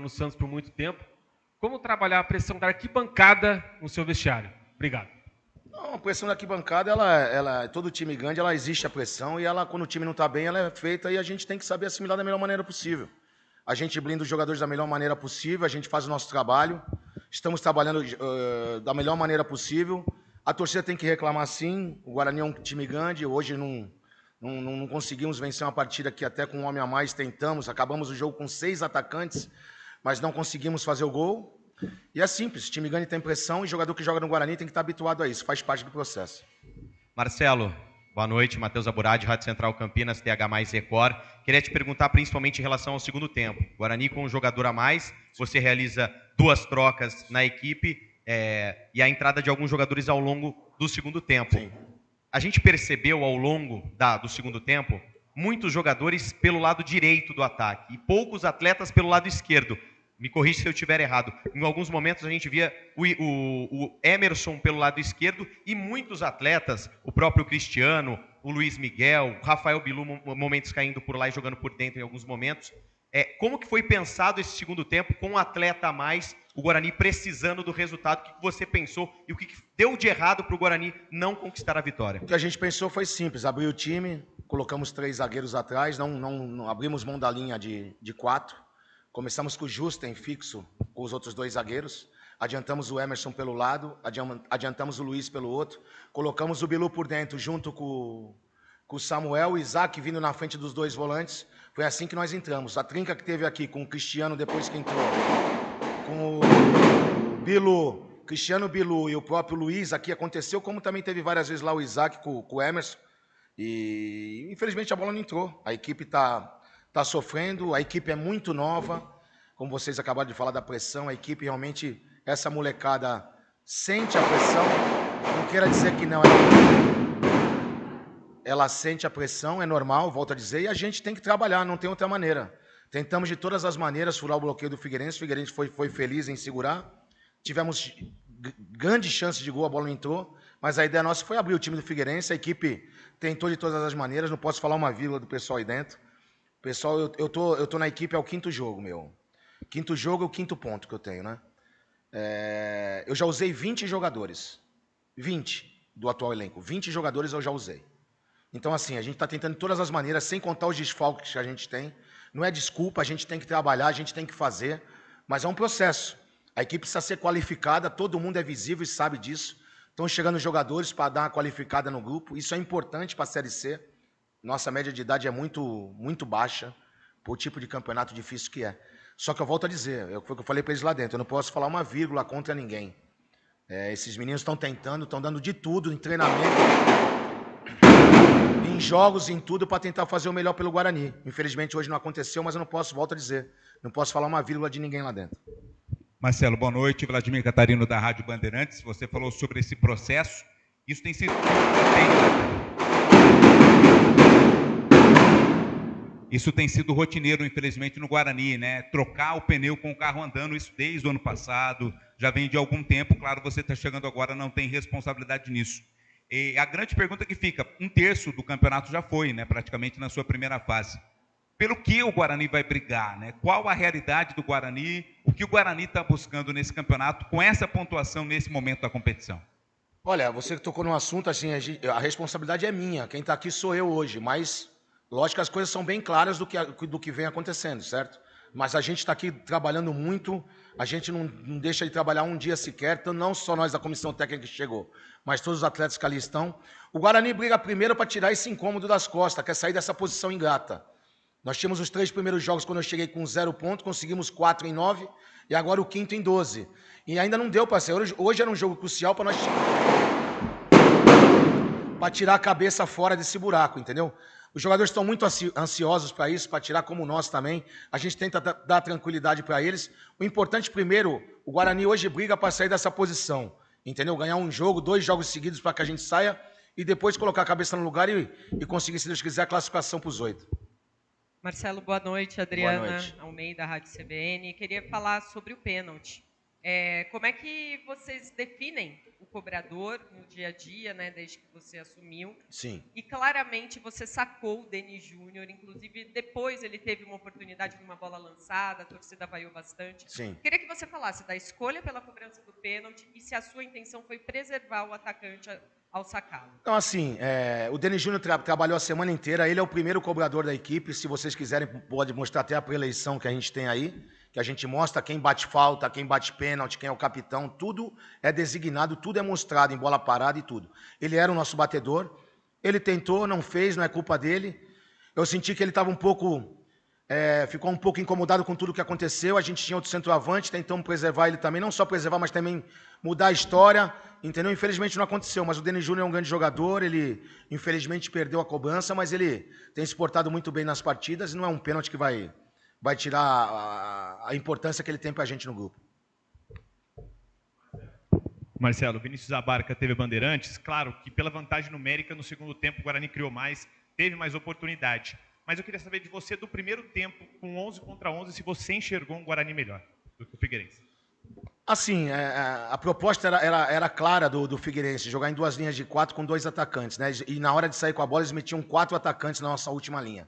no Santos por muito tempo. Como trabalhar a pressão da arquibancada no seu vestiário? Obrigado. Não, a pressão da arquibancada, todo time grande, ela existe a pressão e ela, quando o time não está bem, ela é feita e a gente tem que saber assimilar da melhor maneira possível. A gente blinda os jogadores da melhor maneira possível, a gente faz o nosso trabalho, estamos trabalhando da melhor maneira possível. A torcida tem que reclamar sim, o Guarani é um time grande, hoje não conseguimos vencer uma partida que até com um homem a mais tentamos, acabamos o jogo com 6 atacantes, mas não conseguimos fazer o gol. E é simples, time grande tem pressão e jogador que joga no Guarani tem que estar habituado a isso, faz parte do processo. Marcelo, boa noite, Matheus Aburad, Rádio Central Campinas, TH mais Record. Queria te perguntar principalmente em relação ao segundo tempo. Guarani com um jogador a mais, você realiza 2 trocas na equipe e a entrada de alguns jogadores ao longo do segundo tempo. Sim. A gente percebeu ao longo do segundo tempo muitos jogadores pelo lado direito do ataque e poucos atletas pelo lado esquerdo. Me corrija se eu estiver errado. Em alguns momentos a gente via o Emerson pelo lado esquerdo e muitos atletas, o próprio Cristiano, o Luiz Miguel, o Rafael Bilu, momentos caindo por lá e jogando por dentro em alguns momentos. Como que foi pensado esse segundo tempo com um atleta a mais, o Guarani precisando do resultado? O que você pensou e o que deu de errado para o Guarani não conquistar a vitória? O que a gente pensou foi simples, abrir o time, colocamos 3 zagueiros atrás, não abrimos mão da linha de 4. Começamos com o Justen fixo com os outros 2 zagueiros, adiantamos o Emerson pelo lado, adiantamos o Luiz pelo outro, colocamos o Bilu por dentro junto com o Samuel, o Isaac vindo na frente dos 2 volantes. Foi assim que nós entramos. A trinca que teve aqui com o Cristiano depois que entrou, com o Bilu, Cristiano, Bilu e o próprio Luiz, aqui aconteceu, como também teve várias vezes lá o Isaac com o Emerson. E infelizmente a bola não entrou. A equipe está sofrendo, a equipe é muito nova, como vocês acabaram de falar da pressão, a equipe realmente, essa molecada sente a pressão, não queira dizer que não, ela sente a pressão, é normal, volto a dizer, e a gente tem que trabalhar, não tem outra maneira. Tentamos de todas as maneiras furar o bloqueio do Figueirense, o Figueirense foi feliz em segurar, tivemos grandes chances de gol, a bola não entrou, mas a ideia nossa foi abrir o time do Figueirense, a equipe tentou de todas as maneiras, não posso falar uma vírgula do pessoal aí dentro. Pessoal, eu tô na equipe, é o 5º jogo, meu. 5º jogo é o 5º ponto que eu tenho, né? Eu já usei 20 jogadores. 20 do atual elenco. 20 jogadores eu já usei. Então, assim, a gente está tentando de todas as maneiras, sem contar os desfalques que a gente tem. Não é desculpa, a gente tem que trabalhar, a gente tem que fazer, mas é um processo. A equipe precisa ser qualificada, todo mundo é visível e sabe disso. Estão chegando jogadores para dar uma qualificada no grupo. Isso é importante para a Série C. Nossa média de idade é muito baixa, por tipo de campeonato difícil que é. Só que eu volto a dizer, foi o que eu falei para eles lá dentro, eu não posso falar uma vírgula contra ninguém. Esses meninos estão tentando, estão dando de tudo em treinamento, em jogos, em tudo, para tentar fazer o melhor pelo Guarani. Infelizmente hoje não aconteceu, mas eu não posso, volto a dizer, não posso falar uma vírgula de ninguém lá dentro. Marcelo, boa noite. Vladimir Catarino, da Rádio Bandeirantes. Você falou sobre esse processo. Isso tem sido... Isso tem sido rotineiro, infelizmente, no Guarani, né? Trocar o pneu com o carro andando, isso desde o ano passado, já vem de algum tempo. Claro, você está chegando agora, não tem responsabilidade nisso. E a grande pergunta que fica, 1/3 do campeonato já foi, né? Praticamente na sua primeira fase. Pelo que o Guarani vai brigar, né? Qual a realidade do Guarani? O que o Guarani está buscando nesse campeonato, com essa pontuação nesse momento da competição? Olha, você tocou num assunto, assim, a responsabilidade é minha. Quem está aqui sou eu hoje, mas... Lógico que as coisas são bem claras do que vem acontecendo, certo? Mas a gente está aqui trabalhando muito, a gente não deixa de trabalhar um dia sequer, então não só nós da comissão técnica que chegou, mas todos os atletas que ali estão. O Guarani briga primeiro para tirar esse incômodo das costas, quer sair dessa posição ingrata. Nós tínhamos os 3 primeiros jogos quando eu cheguei com 0 pontos, conseguimos 4 em 9 e agora o 5º em 12. E ainda não deu para ser. Hoje era um jogo crucial para nós tirar a cabeça fora desse buraco, entendeu? Os jogadores estão muito ansiosos para isso, para tirar como nós também. A gente tenta dar tranquilidade para eles. O importante, primeiro, o Guarani hoje briga para sair dessa posição. Entendeu? Ganhar um jogo, 2 jogos seguidos para que a gente saia e depois colocar a cabeça no lugar e conseguir, se Deus quiser, a classificação para os 8. Marcelo, boa noite. Adriana Boa noite. Almeida, Rádio CBN. Queria falar sobre o pênalti. Como é que vocês definem o cobrador no dia a dia, né, desde que você assumiu. Sim. E claramente você sacou o Denis Júnior, inclusive depois ele teve uma oportunidade de uma bola lançada, a torcida vaiou bastante. Sim. Queria que você falasse da escolha pela cobrança do pênalti e se a sua intenção foi preservar o atacante ao sacá-lo. Então, assim, o Denis Júnior trabalhou a semana inteira, ele é o primeiro cobrador da equipe, se vocês quiserem, pode mostrar até a preeleição que a gente tem aí, que a gente mostra quem bate falta, quem bate pênalti, quem é o capitão, tudo é designado, tudo é mostrado em bola parada e tudo. Ele era o nosso batedor, ele tentou, não fez, não é culpa dele. Eu senti que ele estava ficou um pouco incomodado com tudo que aconteceu, a gente tinha outro centroavante, tentamos preservar ele também, não só preservar, mas também mudar a história, entendeu? Infelizmente não aconteceu, mas o Denis Júnior é um grande jogador, ele infelizmente perdeu a cobrança, mas ele tem se portado muito bem nas partidas e não é um pênalti que vai tirar a importância que ele tem pra gente no grupo. Marcelo, Vinícius Abarca teve Bandeirantes, claro que pela vantagem numérica no segundo tempo o Guarani criou mais, teve mais oportunidade. Mas eu queria saber de você do primeiro tempo, com 11 contra 11, se você enxergou um Guarani melhor do que o Figueirense. Assim, a proposta era clara do Figueirense, jogar em duas linhas de 4 com 2 atacantes, né? E na hora de sair com a bola, eles metiam 4 atacantes na nossa última linha.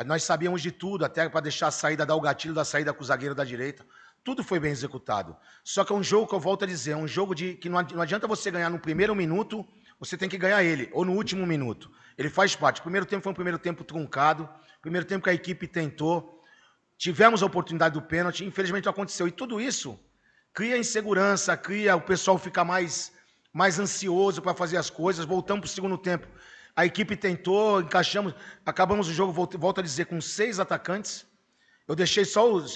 Nós sabíamos de tudo, até para deixar a saída, dar o gatilho da saída com o zagueiro da direita. Tudo foi bem executado. Só que é um jogo que eu volto a dizer, é um jogo que não adianta você ganhar no primeiro minuto, você tem que ganhar ele, ou no último minuto. Ele faz parte. O primeiro tempo foi um primeiro tempo truncado, primeiro tempo que a equipe tentou, tivemos a oportunidade do pênalti, infelizmente não aconteceu. E tudo isso cria insegurança, cria o pessoal ficar mais ansioso para fazer as coisas. Voltamos para o segundo tempo. A equipe tentou, encaixamos, acabamos o jogo, volto a dizer, com 6 atacantes. Eu deixei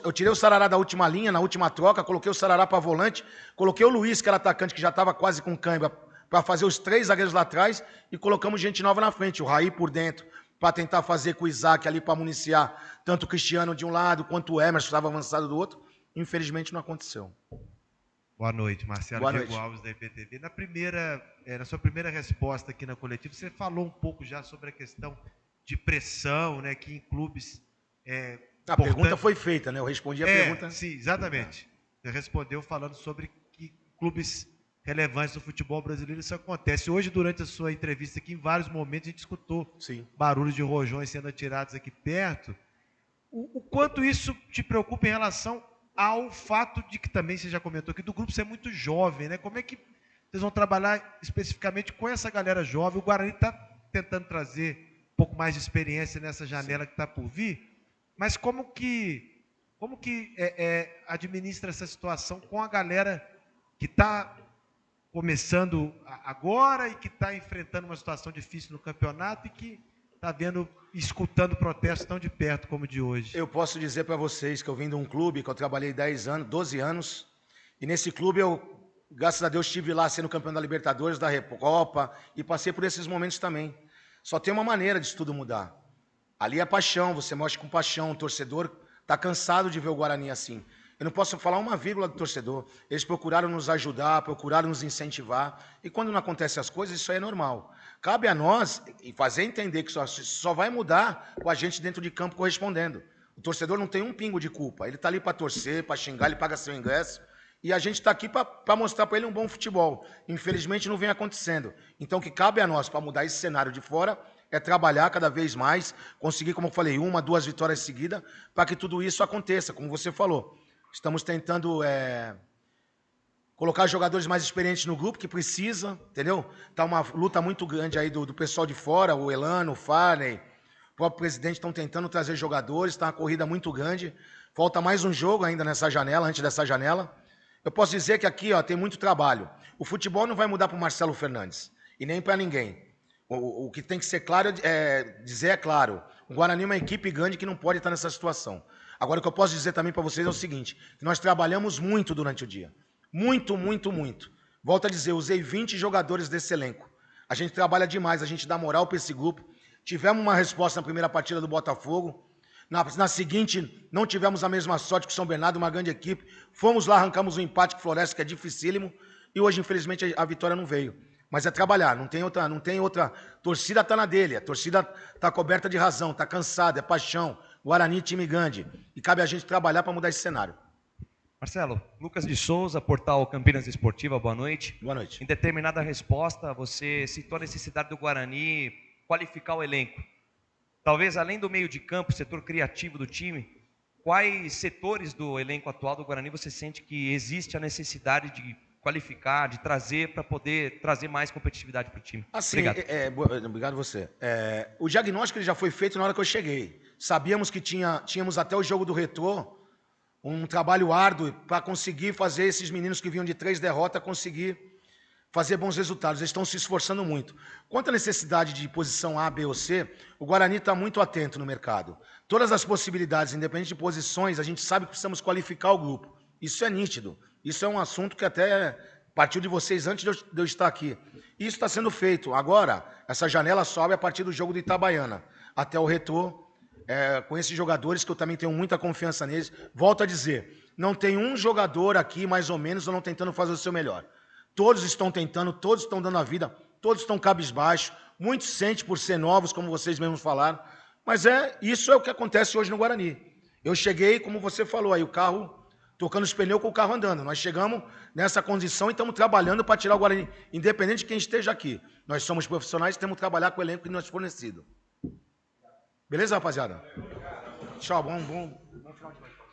eu tirei o Sarará da última linha, na última troca, coloquei o Sarará para volante, coloquei o Luiz, que era atacante, que já estava quase com cãibra, para fazer os 3 zagueiros lá atrás, e colocamos gente nova na frente, o Raí por dentro, para tentar fazer com o Isaac ali, para municiar tanto o Cristiano de um lado, quanto o Emerson, que estava avançado do outro. Infelizmente não aconteceu. Boa noite, Marcelo. Boa Diego noite. Alves, da IPTV. Na sua primeira resposta aqui na coletiva, você falou um pouco já sobre a questão de pressão, né, que em clubes... A pergunta foi feita, né? Eu respondi a pergunta. Sim, exatamente. Você respondeu falando sobre que clubes relevantes do futebol brasileiro isso acontece. Hoje, durante a sua entrevista aqui, em vários momentos, a gente escutou barulhos de rojões sendo atirados aqui perto. O quanto isso te preocupa em relação ao fato de que também você já comentou aqui, do grupo ser muito jovem, né? Como é que vocês vão trabalhar especificamente com essa galera jovem? O Guarani está tentando trazer um pouco mais de experiência nessa janela que está por vir, mas como que administra essa situação com a galera que está começando agora e que está enfrentando uma situação difícil no campeonato e que está escutando protestos tão de perto como o de hoje? Eu posso dizer para vocês que eu vim de um clube que eu trabalhei 12 anos, e nesse clube eu, graças a Deus, estive lá sendo campeão da Libertadores, da Recopa, e passei por esses momentos também. Só tem uma maneira disso tudo mudar. Ali é paixão, você mostra com paixão, o torcedor está cansado de ver o Guarani assim. Eu não posso falar uma vírgula do torcedor. Eles procuraram nos ajudar, procuraram nos incentivar. E quando não acontecem as coisas, isso aí é normal. Cabe a nós fazer entender que só vai mudar com a gente dentro de campo correspondendo. O torcedor não tem um pingo de culpa. Ele está ali para torcer, para xingar, ele paga seu ingresso. E a gente está aqui para mostrar para ele um bom futebol. Infelizmente não vem acontecendo. Então o que cabe a nós para mudar esse cenário de fora é trabalhar cada vez mais, conseguir, como eu falei, 1, 2 vitórias seguidas, para que tudo isso aconteça, como você falou. Estamos tentando colocar jogadores mais experientes no grupo, que precisa, entendeu? Está uma luta muito grande aí do pessoal de fora, o Elano, o Farney, o próprio presidente estão tentando trazer jogadores, está uma corrida muito grande. Falta mais um jogo ainda nessa janela, antes dessa janela. Eu posso dizer que aqui tem muito trabalho. O futebol não vai mudar para o Marcelo Fernandes, e nem para ninguém. O que tem que ser claro dizer é claro. O Guarani é uma equipe grande que não pode estar nessa situação. Agora, o que eu posso dizer também para vocês é o seguinte, que nós trabalhamos muito durante o dia. Muito, muito, muito. Volto a dizer, usei 20 jogadores desse elenco. A gente trabalha demais, a gente dá moral para esse grupo. Tivemos uma resposta na primeira partida do Botafogo. Na seguinte, não tivemos a mesma sorte que o São Bernardo, uma grande equipe. Fomos lá, arrancamos um empate com o Floresta, que é dificílimo. E hoje, infelizmente, a vitória não veio. Mas é trabalhar, não tem outra. Torcida está na dele, a torcida está coberta de razão, está cansada, é paixão. Guarani, time grande. E cabe a gente trabalhar para mudar esse cenário. Marcelo, Lucas de Souza, portal Campinas Esportiva, boa noite. Boa noite. Em determinada resposta, você citou a necessidade do Guarani qualificar o elenco. Talvez, além do meio de campo, setor criativo do time, quais setores do elenco atual do Guarani você sente que existe a necessidade de qualificar, de trazer, para poder trazer mais competitividade para o time? Assim, Obrigado. Obrigado você. O diagnóstico ele já foi feito na hora que eu cheguei. Sabíamos que tínhamos até o jogo do Retrô um trabalho árduo para conseguir fazer esses meninos que vinham de 3 derrotas conseguir fazer bons resultados. Eles estão se esforçando muito. Quanto à necessidade de posição A, B ou C, o Guarani está muito atento no mercado. Todas as possibilidades, independente de posições, a gente sabe que precisamos qualificar o grupo. Isso é nítido. Isso é um assunto que até partiu de vocês antes de eu estar aqui. Isso está sendo feito. Agora, essa janela sobe a partir do jogo do Itabaiana, até o Retrô, com esses jogadores que eu também tenho muita confiança neles. Volto a dizer, não tem um jogador aqui, mais ou menos, não tentando fazer o seu melhor. Todos estão tentando, todos estão dando a vida, todos estão cabisbaixo, muitos sentem por ser novos, como vocês mesmos falaram, mas isso é o que acontece hoje no Guarani. Eu cheguei, como você falou aí, o carro tocando os pneus com o carro andando. Nós chegamos nessa condição e estamos trabalhando para tirar o Guarani, independente de quem esteja aqui. Nós somos profissionais e temos que trabalhar com o elenco que nos é fornecido. Beleza, rapaziada? Tchau, bom final de noite.